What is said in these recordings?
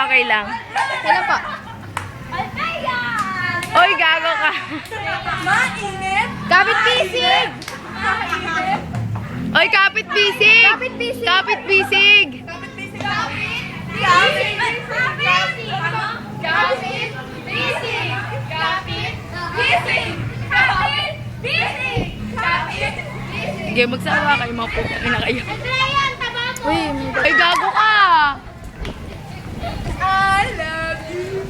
okay lang. Kailan pa? Oy, gago ka. Mainit! Kapit pisig! Mainit! Oy, kapit bisig. Kapit bisig! Kapit bisig. Kapit bisig ka! Sige, magsawa kayo mga puta. Ina kayo. Uy, Ay, gago ka. I love you!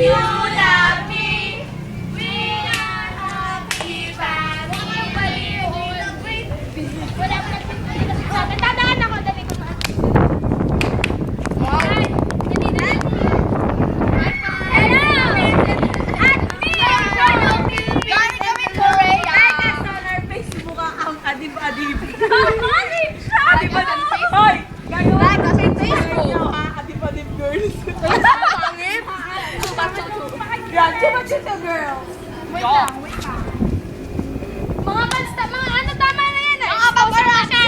You love me! We are happy Natadaan ako, dali ko ma. Adib-adib. Adib-adib. Hoy! Gagawa Kasi Facebook. Adib-adib girls. Pangit. Yan, chupa-chupa girls. Wait lang. Mga basta, mga ano, tama na yan. Mga paparazzi.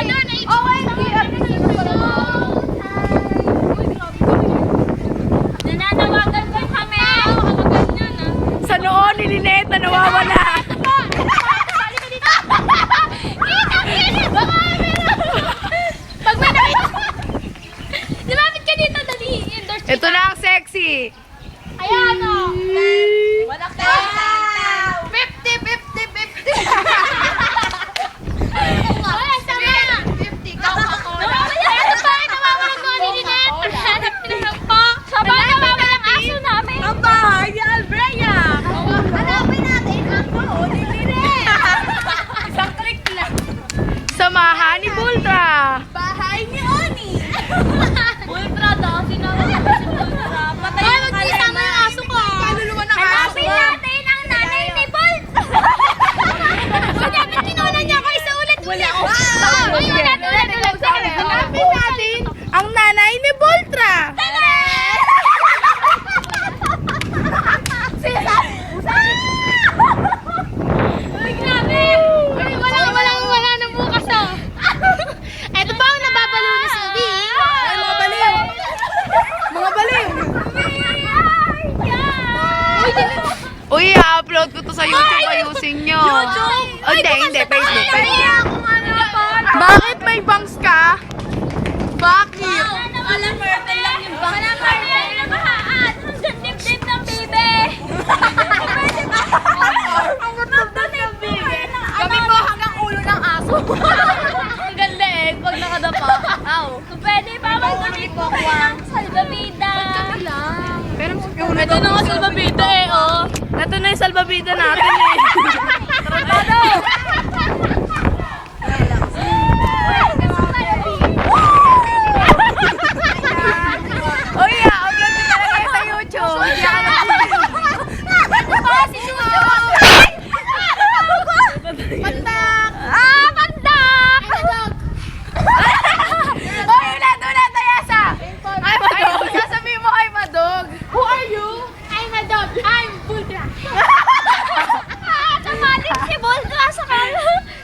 Nananawagan ko kami. Sa noon, ni Lynette na nawawala. Pag may nakita. Lumapit ka dito, dali. Endorse Ito na ang sexy. Ayan o. Wala ka! 50. Wala, sama. 50. Nawawala. Ano ba? Nawawala ko ni Lynette. Hanap pinagpok. Sabay nawawala ang aso namin. Ang bahay ni Albrea! Hanapin natin ang baon ni Lynette. Isang trick lang. Samahan ni Bultra. Bahay ni Oni! Ultra daw. Sinawala ko si Ultra. Patay mo kasama yung aso ko. Kaluluwa ng Hanapin aso. natin ang nanay ni Bolt. Dapat kinunan niya ako isa-ulit. Wala ko. Ulit. Hanapin natin ang nanay ni Bultra. Uy, grabe. Uy, wala nang bukas oh. Eto pa ang nababalo ni Subi. Ay, mga baliw. Mga baliw. Uy, i-upload ko to sa YouTube. Ayusin nyo. YouTube? Oh, hindi. Facebook. ano Bakit may bangs ka? Bakit? Wala murder lang yung bang. Wala murder lang bahaan. Hanggang dip-dip ng bibe. Kami po hanggang ulo ng aso. Ang ganda eh, pag nakadapa. Aw. Kung pwede pa mag-ulit salbabida. Pero Ito na nga salbabida eh, oh. ito na yung salbabida natin eh. Tratado! Uy, upload ko talaga yun sa YouTube. Hindi ako Si Chucho! Pandak! Ah, pandak! Uy, ulit, Tayasa. Ay, sasabihin mo ay madog. Who are you? I'm a dog. I'm Bultra. Tamalit si Bultra sa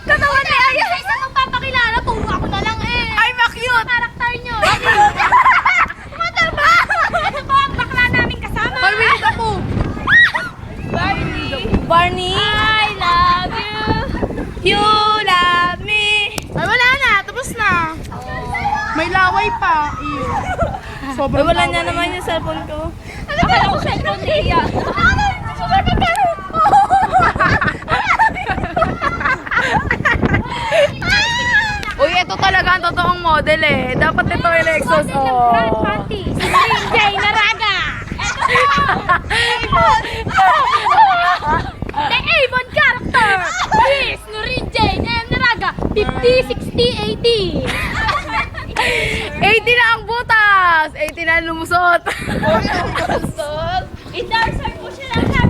katawan ni Aya. Sa isang magpapakilala, puro ako na lang eh. Ay, ma-cute. Karakter nyo. Mataba! Ito po ang bakla namin kasama. Ay, wait ako. Barney. I love you. You love me. Ay, wala na. Tapos na. May laway pa. Sobrang Wala laway. niya naman yung cellphone ko. Akala ko cellphone niya. Super kakaro. Uy, ito talaga ang totoong model eh. Dapat ito yung Lexus. Oh. Jay Naraga. The Avon character. Please, Nurin Jay Naraga. 50, 60, 80. 80 na ang butas. 80 na ang lumusot. Endorser ko siya lang